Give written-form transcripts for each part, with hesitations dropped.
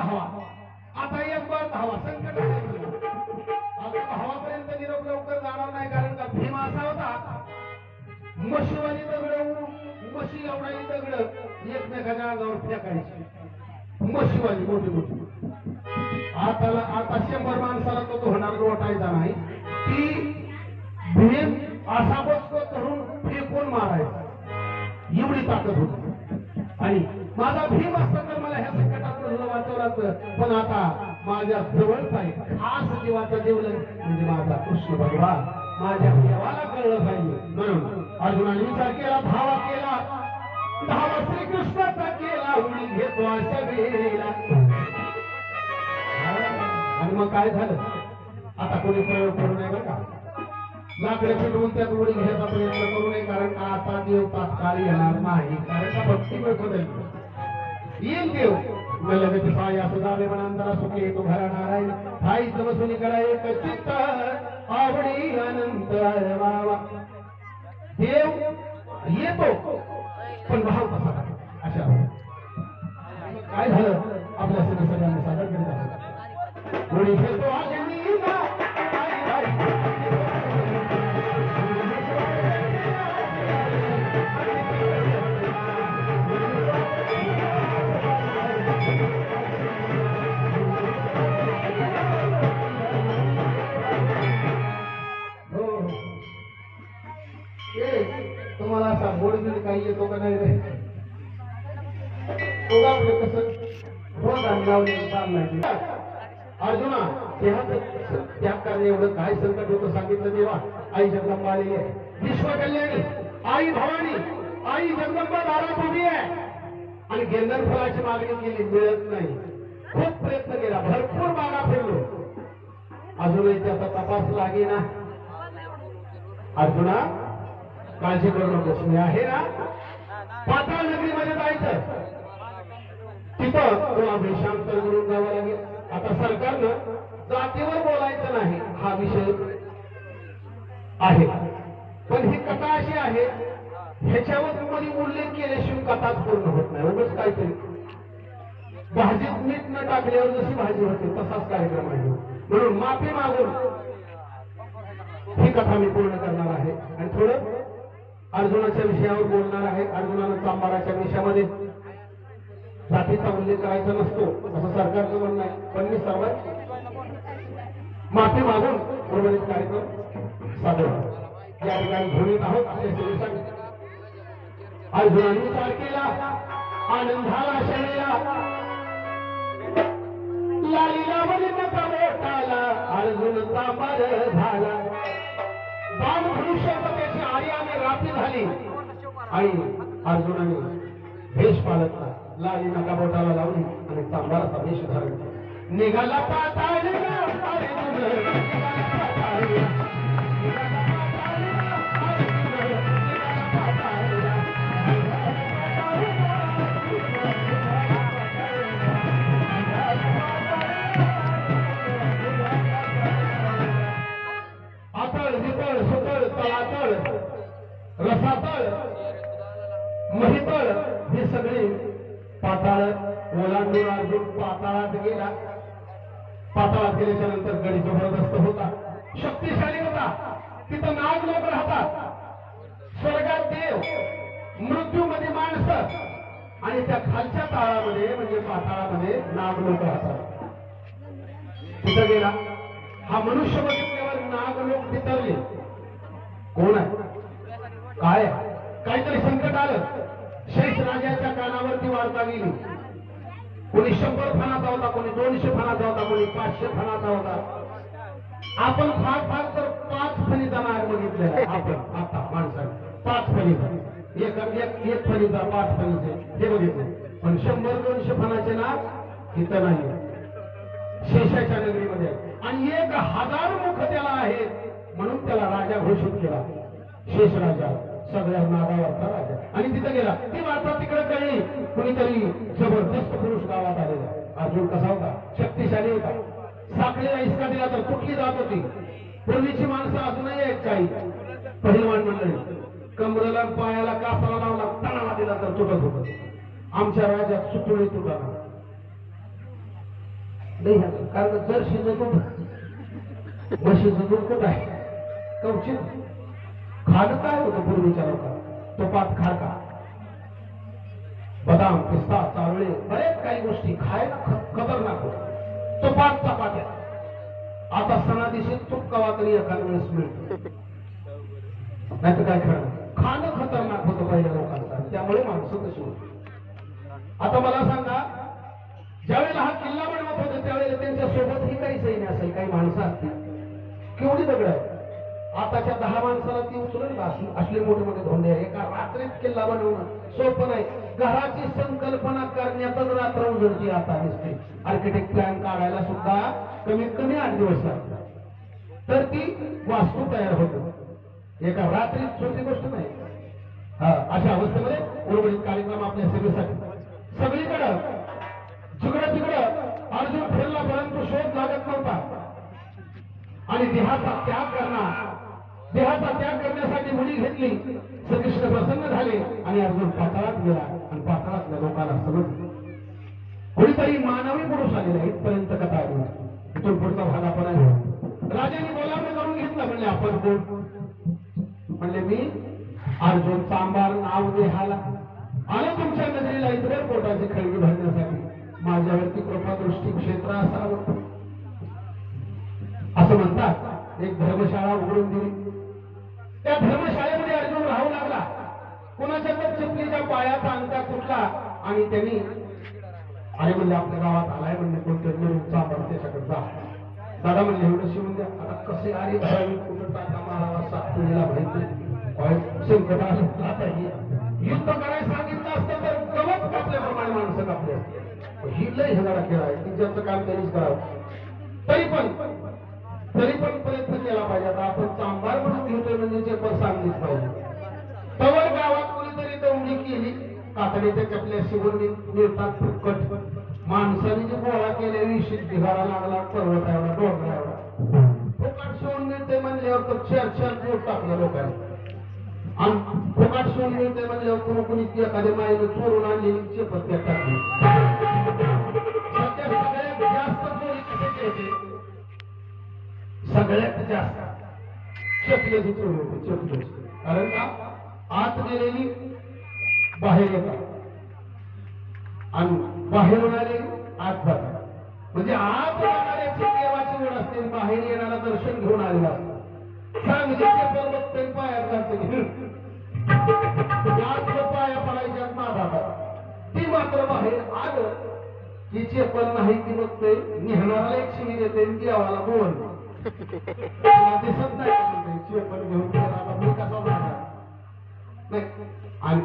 धावा. आता एक बार धावा संकट आले. आता भावापर्यंत निरोप लवकर जाणार नाही, कारण का भीम असा होता मशीवाली दगड, मशी एवढाली दगड एकमेकाच्या अंगावर फेकायची. मशीवाली मोठी मोठी. आता 100 माणसाला तो होणार लोटायचा नाही. ती भीम असा बसतो धरून फेकून मारायचा, एवढी ताकद होती. आणि माझा भीम असता तर मला ह्या संकटातून वाचवलं. पण आता माझ्या जवळच आहे खास जीवाचा जीवलन म्हणजे माझा कृष्ण भगवान. माझ्या देवाला कळलं पाहिजे. म्हणून अर्जुनाने विचार केला, धावा केला. धावा श्रीकृष्णाचा केला, उडी घेतो अशा वेळेला. आणि मग काय झालं, आता कोणी प्रयोग करू नये बरं का. लाकडे पेटवून त्यात उडी घ्यायचा प्रयत्न करू नये, कारण का आता देव तात्काळ येणार नाही. कारण का भक्ती बदल येईल देव. लगेच पाय असं जावे मनांतरा सुखे तो घरा नारायण ठाईच बसून करा एक चित्त आवडी अनंत वावा. देव येतो पण भाव कसा अशा. काय झालं आपल्या सगळ्यांना सादर करीत आहोत. उडी घेतो तुम्हाला असा बोलबिल काही येतो का नाही रे. कसं रोज लावले चाललाय. अर्जुना देहाचं त्याग करणे एवढं काय संकट होतं सांगितलं देवा. आई जगदंबा आलेली आहे, विश्वकल्याणी आई भवानी आई जगदंबा दारात उभी आहे. आणि गेंदर फळाची मागणी केली, मिळत नाही. खूप प्रयत्न केला, भरपूर बागा फिरलो, अजूनही त्याचा तपास लागेना. अर्जुना काळजी करू नकोस, मी आहे ना. पाताळ नगरीमध्ये जायचं, तिथं तुला वेशांतर करून जावं लागेल. आता सरकारनं जातीवर बोलायचं नाही हा विषय आहे, पण ही कथा अशी आहे ह्याच्यावर मध्ये उल्लेख केल्याशिवाय कथाच पूर्ण होत नाही. उगाच काहीतरी भाजीत मीठ न टाकल्यावर जशी भाजी होते तसाच कार्यक्रम आहे. म्हणून माफी मागून ही कथा मी पूर्ण करणार आहे. आणि थोडं अर्जुनाच्या विषयावर बोलणार आहे. अर्जुनानं चांबाराच्या विषयामध्ये जातीचा उल्लेख करायचा नसतो असं सरकारचं म्हणणं आहे, पण मी सर्वात माफी मागून उर्वरित कार्यक्रम सादर या ठिकाणी घेऊन येत आहोत. आपल्या सेवेसाठी अर्जुनाने विचार केला, आनंद झाला शरीरा लालीला बलिता मोठाला. अर्जुन चांबार झाला, बाण धनुष्याचा त्याची आर्याने रात्री झाली. आणि अर्जुनाने भेष पालटला, लाली नका बोटाला लावली आणि चांबाराचा भेष धारण निघाला. पाताळ आतळ वितळ सुतळ तळातळ रसातळ महितळ हे सगळे पाताळ ओलांडून अर्जुन पाताळात गेला. पाताळात गेल्याच्या नंतर गडी जबरदस्त होता, शक्तिशाली होता. तिथं नाग लोक राहतात, स्वर्गात देव, मृत्यूमध्ये माणसं, आणि त्या खालच्या ताळामध्ये म्हणजे पाताळामध्ये नाग लोक राहतात. तिथं गेला, हा मनुष्य बघितल्यावर नाग लोक बिथरले. कोण आहे, काय काहीतरी संकट आलं. शेष राजाच्या कानावरती वार्ता गेली. कोणी 100 फणाचा होता, कोणी 200 फणाचा होता, कोणी 500 फणाचा होता. आपण फार तर 5 फणीचा नाग बघितलेला आपण आता माणसाने. 5 फणीचा, एक फणीचा 5 फणीचे हे बघितले. पण 100-200 फणाचे नाग इथं नाही, शेषाच्या नगरीमध्ये. आणि 1000 मुख त्याला आहेत, म्हणून त्याला राजा घोषित केला, शेष राजा, सगळ्या नागावरचा राजा. आणि तिथं गेला, ती वार्ता तिकडे कळली. कुणीतरी जबरदस्त पुरुष गावात आलेला. अर्जुन कसा होता, शक्तिशाली होता. साखळीला हिसका दिला तर कुठली जात होती. पूर्वीची माणसं अजूनही आहेत काही पहिलवान मंडळी, कमरेला पायाला कासाला लावला, तणावा दिला तर तुटत होत. आमच्या राजात सुतुळी तुटला. नाही कारण जर शिजून म्हशीचं दूध कुठं आहे कवचित खाणं काय होतं पूर्वीच्या लोकांना तुपात खाका बदाम पिस्ता चावळे बरेच काही गोष्टी खायला खतरनाक होत तुपात चपात्या आता सणादिशी तूप कवा तरी एखाद्या वेळेस मिळतं नाही तर काय खाणं खतरनाक होतं पहिल्या लोकांचं त्यामुळे माणसं तशी होती आता मला सांगा ज्यावेळेला हा किल्ला बनवत होते त्यावेळेला त्यांच्या सोबत ही काही सैन्य असेल काही माणसं असतील केवढी दगड आहे आताच्या 10 माणसाला ती उचलून असले मोठे मोठे धोंडे एका रात्रीत किल्ला बनवणं सोपं नाही घराची संकल्पना करण्यातच रात्र उजळती आता दिसते आर्किटेक्ट प्लॅन काढायला सुद्धा कमीत कमी 8 दिवस लागतात तर ती वास्तू तयार होते एका रात्रीत छोटी गोष्ट नाही अशा अवस्थेमध्ये उर्वरित कार्यक्रम आपल्या सेवेसाठी सगळीकडं जिकडं तिकडं अर्जुन फिरला परंतु शोध लागत नव्हता आणि देहाचा त्याग करण्यासाठी मुली घेतली श्रीकृष्ण प्रसन्न झाले आणि अर्जुन पाताळात गेला आणि पाताळातल्या लोकांना समजलं कोणीतरी मानवी पुरुष आलेला इथपर्यंत कथा आहे इथून पुढचा भाग आपण आहे राजाने बोलावणं करून घेतलं म्हणले आपण कोण म्हणले मी अर्जुन चांबार नाव देहाला आलं तुमच्या नजरेला इतर पोटाची खळगी भरण्यासाठी माझ्यावरती कृपा दृष्टी क्षेत्र असावं असं म्हणतात एक धर्मशाळा उघडून दिली त्या धर्मशाळेमध्ये अर्जुन राहू लागला कोणाच्या तर चिपलीच्या पायाचा अंका तुटला आणि त्यांनी अरे म्हणजे आपल्या गावात आलाय म्हणजे कोणत्या चांबार त्याच्याकडे जा दादा म्हणजे एवढं शिवून द्या आता कसे आले धरावी कुठं टाका मारावा सातपुरीला माहिती संकट आलं आता युद्ध करायला सांगितलं असतं तर गवत कापल्याप्रमाणे माणसं कापले असते ही लय हेदारा खेळ आहे की ज्याचं काम त्यांनीच करावं तरी पण प्रयत्न केला पाहिजे आता आपण चांबार म्हणून घेतोय म्हणजे जे पण सांगितलं पाहिजे तवर गावात कोणीतरी दौंडी केली कातडीच्या चपल्या शिवून मिळतात फुकट माणसाने जे गोळा केलेली शिद्धिगारा लागला पर्वत एवढा डोंगरा एवढा फुकट शिवून मिळते म्हणल्यावर तर 4 पोट टाकलं लोकांनी आणि फुकट शिवून मिळते म्हणल्यावर कोणी एखाद्या माईने चोरून आणलेली चेपत त्या टाकली सध्या सगळ्यात जास्त चोरी कशाची होते सगळ्यात जास्त चपल्याची चोरी होते चपल्याची कारण का आत गेलेली बाहेर येतात आणि बाहेरून आले आत जातात म्हणजे आत जाणाऱ्याची देवाची ओढ असते बाहेर येणारा दर्शन घेऊन आलेला असतो सांगलीचे पर्वत पायात घालते पाया पडायच्यात नादात ती मात्र बाहेर आलं की चेपल नाही ती मग ते निघणारा एक शिवी देते देवाला बोल दिसत नाही चेपल घेऊन मी कसा जाणार नाही आणि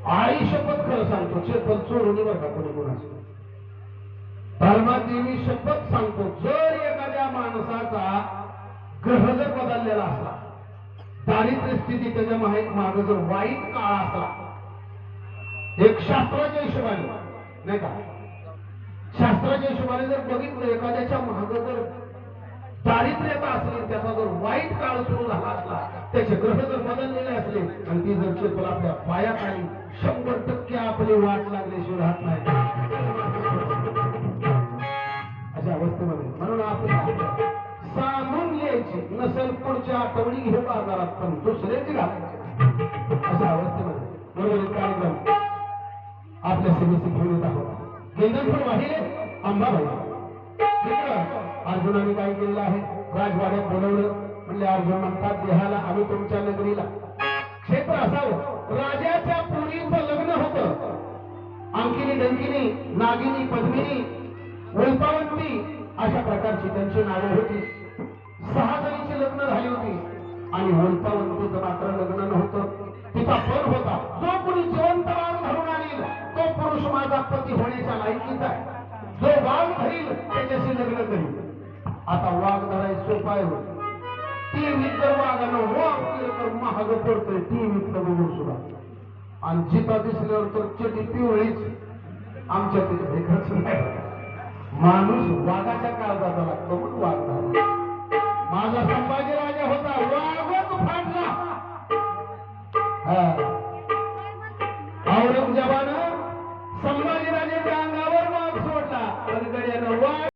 आई शपथ खरं सांगतो चेपल चोरून बरं का कोणी कोणाची धर्मादेवी शपथ सांगतो जर एखाद्या माणसाचा ग्रह जर बदललेला असला दारिद्र्य स्थिती त्याच्या मागे जर वाईट काळ असला एक शास्त्राच्या हिशोबाने नाही का शास्त्राच्या हिशोबाने जर बघितलं एखाद्याच्या मागे जर दारिद्र्यता असली त्याचा जर वाईट काळ सुरू झाला असला त्याचे ग्रह जर बदललेले असले आणि ती जर चेपल आपल्या पायात आली 100% आपली वाट लागल्याशिवाय राहत नाही अशा अवस्थेमध्ये म्हणून आपण सांगून यायची नसेल पुढच्या आठवडी घेऊ बाजारात पण दुसऱ्याची घालायची अशा अवस्थेमध्ये बरोबर कार्यक्रम आपल्या सेवेचे घेऊन येत आहोत गेंदरपूर वाहिले अंबाबाई अर्जुनाने काय केलेलं आहे राजवाड्यात बोलवलं म्हणजे अर्जुन म्हणतात देहाला आम्ही तुमच्या नगरीला क्षेत्र असावं राजाच्या पुरीचं लग्न होतं अंकिनी डंकिनी नागिनी पद्मिनी वैपावंती अशा प्रकारची त्यांची नावे होती 6 जणींची लग्न झाली होती आणि वैपावंतीचं मात्र लग्न नव्हतं तिचा पर होता जो कोणी जिवंत वाघ धरून आणील तो पुरुष माझा पती होण्याच्या लायकीचा आहे जो वाघ धरील त्याच्याशी लग्न करील आता वाघ धराय सोपा आहे ती मित्र वाघानं वाघ केलं तर महाग पडतोय ती मित्र बघून सुद्धा आणि जिता दिसल्यावर तर चटी पिवळीच आमच्या तिथे खर्च नाही माणूस वाघाच्या काळजाचा लागतो म्हणून वाघ धरला माझा संभाजी राजा होता वाघच फाडला औरंगजेबानं संभाजी राजाच्या अंगावर वाघ सोडला पण गड्यानं आव्हान